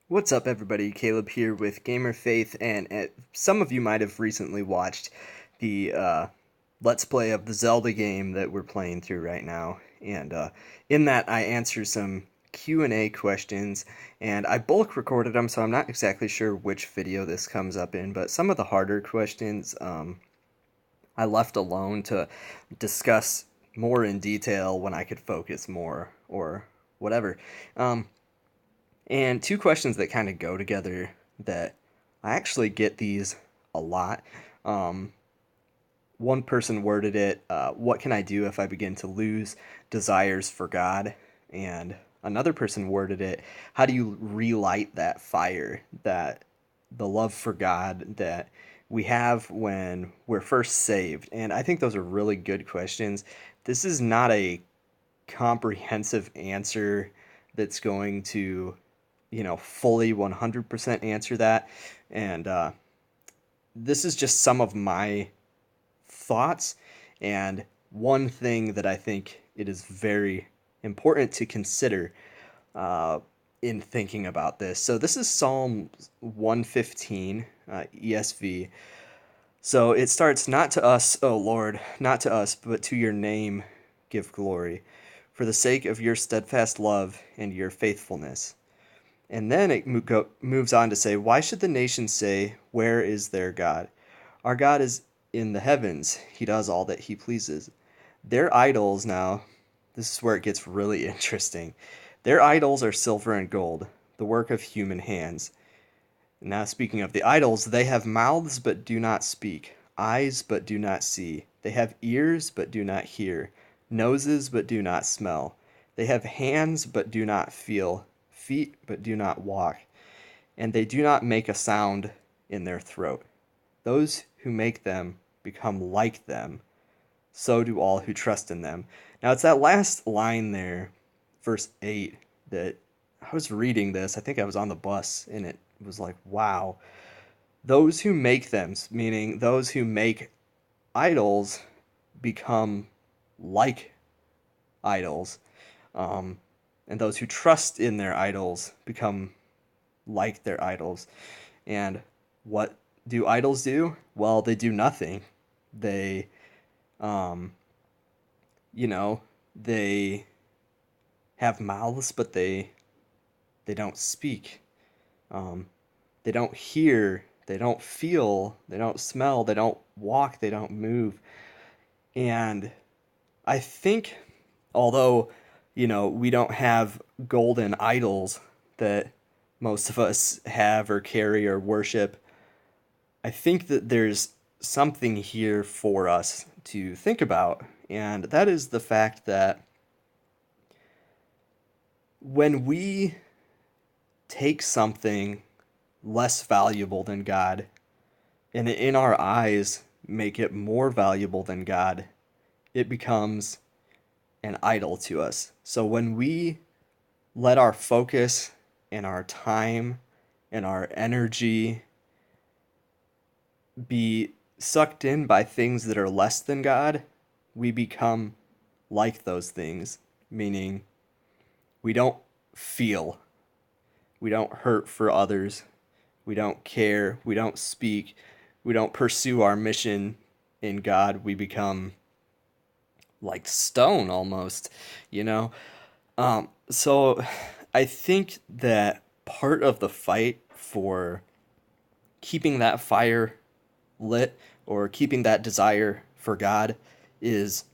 What's up, everybody? Caleb here with Gamerfaith, and some of you might have recently watched the Let's Play of the Zelda game that we're playing through right now. And in that, I answer some Q&A questions, and I bulk recorded them, so I'm not exactly sure which video this comes up in, but some of the harder questions I left alone to discuss more in detail when I could focus more or whatever. And two questions that kind of go together that I actually get these a lot. Um, One person worded it, what can I do if I begin to lose desires for God? And another person worded it, how do you relight that fire, that the love for God that we have when we're first saved? And I think those are really good questions. This is not a comprehensive answer that's going to fully 100% answer that. And this is just some of my thoughts. And one thing that I think it is very important to consider uh, in thinking about this. So this is Psalm 115, ESV. So it starts, not to us, O Lord, not to us, but to your name give glory, for the sake of your steadfast love and your faithfulness. And then it moves on to say, why should the nations say, where is their God? Our God is in the heavens. He does all that he pleases. Their idols now, this is where it gets really interesting. Their idols are silver and gold, the work of human hands. Now, speaking of the idols, they have mouths but do not speak, eyes but do not see. They have ears but do not hear, noses but do not smell. They have hands but do not feel, feet but do not walk, and they do not make a sound in their throat. Those who make them become like them, so do all who trust in them. Now, it's that last line there, verse 8, that I was reading this. I think I was on the bus, and it was like, wow. Those who make them, meaning those who make idols, become like idols. Um, and those who trust in their idols become like their idols. And what do idols do? Well, they do nothing. They, um, you know, they have mouths, but they don't speak. Um, they don't hear. They don't feel. They don't smell. They don't walk. They don't move. And I think, although, we don't have golden idols that most of us have or carry or worship, I think that there's something here for us to think about, and that is the fact that when we take something less valuable than God and in our eyes make it more valuable than God, it becomes an idol to us. So when we let our focus and our time and our energy be sucked in by things that are less than God, we become like those things, meaning we don't feel, we don't hurt for others, we don't care, we don't speak, we don't pursue our mission in God. We become like stone almost, you know? So I think that part of the fight for keeping that fire lit or keeping that desire for God is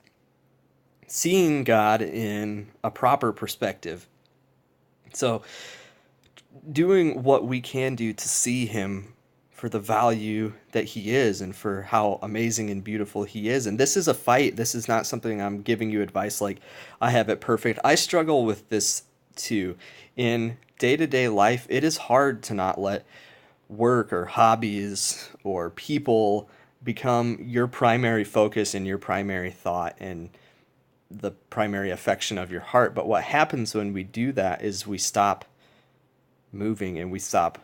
seeing God in a proper perspective. So, doing what we can do to see Him for the value that He is and for how amazing and beautiful He is. And this is a fight. This is not something I'm giving you advice like I have it perfect. I struggle with this too. In day to day life, it is hard to not let work or hobbies or people become your primary focus and your primary thought and the primary affection of your heart. But what happens when we do that is we stop moving and we stop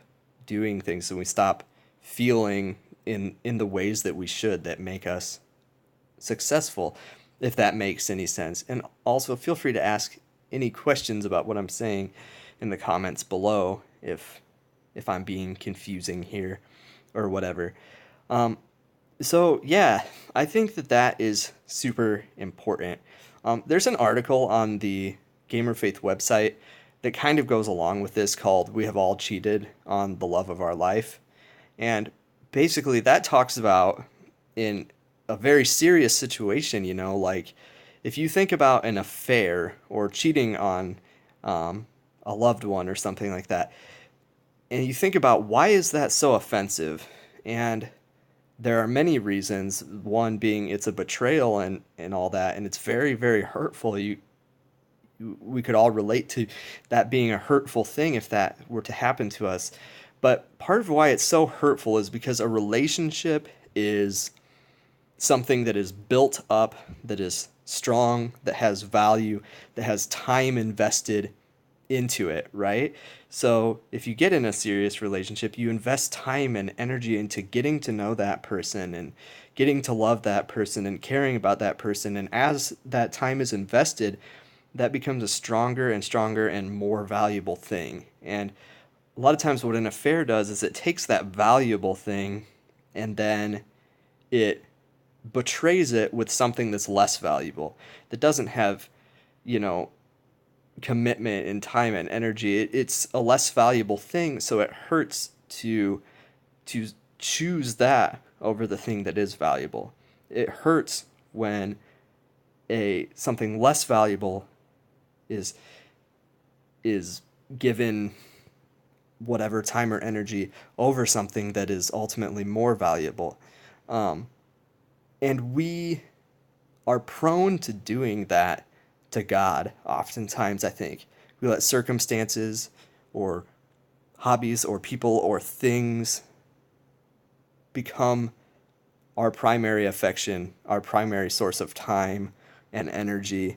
doing things and we stop feeling in the ways that we should that make us successful, if that makes any sense. And also feel free to ask any questions about what I'm saying in the comments below if if I'm being confusing here or whatever. So yeah, I think that is super important. There's an article on the Gamerfaith website that kind of goes along with this called "We Have All Cheated on the Love of Our Life," and basically that talks about in a very serious situation, like if you think about an affair or cheating on a loved one or something like that, and you think about why is that so offensive, and there are many reasons. One being it's a betrayal and all that, and it's very, very hurtful. We could all relate to that being a hurtful thing if that were to happen to us. But part of why it's so hurtful is because a relationship is something that is built up, that is strong, that has value, that has time invested into it, right? So if you get in a serious relationship, you invest time and energy into getting to know that person and getting to love that person and caring about that person. And as that time is invested, that becomes a stronger and stronger and more valuable thing. And a lot of times what an affair does is it takes that valuable thing and then it betrays it with something that's less valuable, that doesn't have, you know, commitment and time and energy. It's a less valuable thing, so it hurts to choose that over the thing that is valuable. It hurts when a something less valuable is is given whatever time or energy over something that is ultimately more valuable. And we are prone to doing that to God oftentimes, I think. We let circumstances or hobbies or people or things become our primary affection, our primary source of time and energy.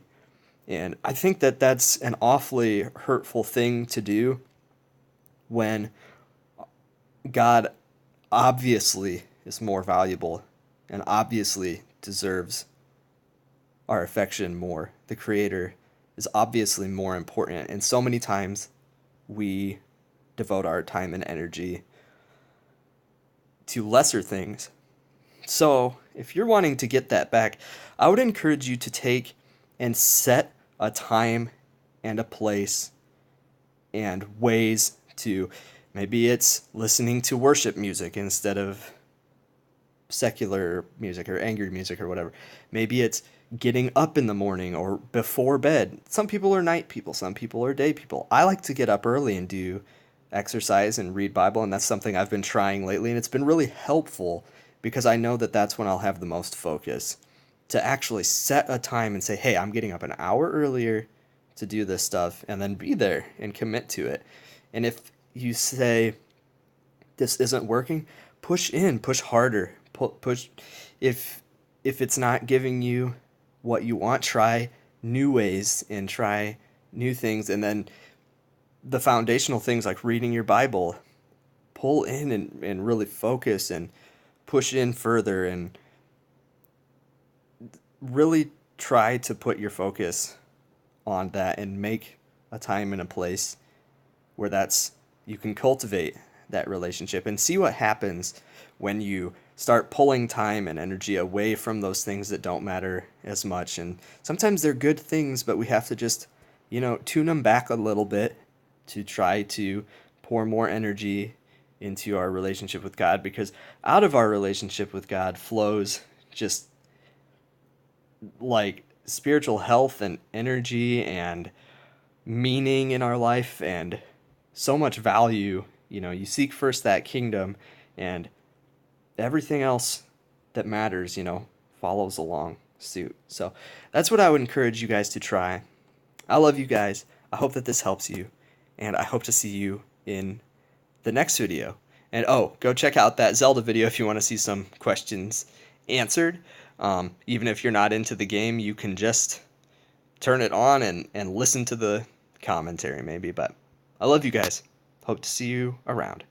And I think that's an awfully hurtful thing to do when God obviously is more valuable and obviously deserves our affection more. The Creator is obviously more important, and so many times we devote our time and energy to lesser things. So, if you're wanting to get that back, I would encourage you to take and set a time and a place and ways to, maybe it's listening to worship music instead of secular music or angry music or whatever. Maybe it's getting up in the morning or before bed. Some people are night people, some people are day people. I like to get up early and do exercise and read Bible, and that's something I've been trying lately, and it's been really helpful because I know that that's when I'll have the most focus. To actually set a time and say, hey, I'm getting up an hour earlier to do this stuff, and then be there and commit to it. And if you say this isn't working, push in, push harder, push. If it's not giving you what you want, try new ways and try new things. And then the foundational things like reading your Bible, pull in and really focus and push in further and really try to put your focus on that and make a time and a place where you can cultivate that relationship and see what happens when you start pulling time and energy away from those things that don't matter as much. And sometimes they're good things, but we have to just, tune them back a little bit to try to pour more energy into our relationship with God, because out of our relationship with God flows just like spiritual health and energy and meaning in our life and so much value. You seek first that kingdom, and everything else that matters, follows along suit. So that's what I would encourage you guys to try. I love you guys. I hope that this helps you, and I hope to see you in the next video. And go check out that Zelda video if you want to see some questions answered. Even if you're not into the game, you can just turn it on and listen to the commentary maybe. But I love you guys. Hope to see you around.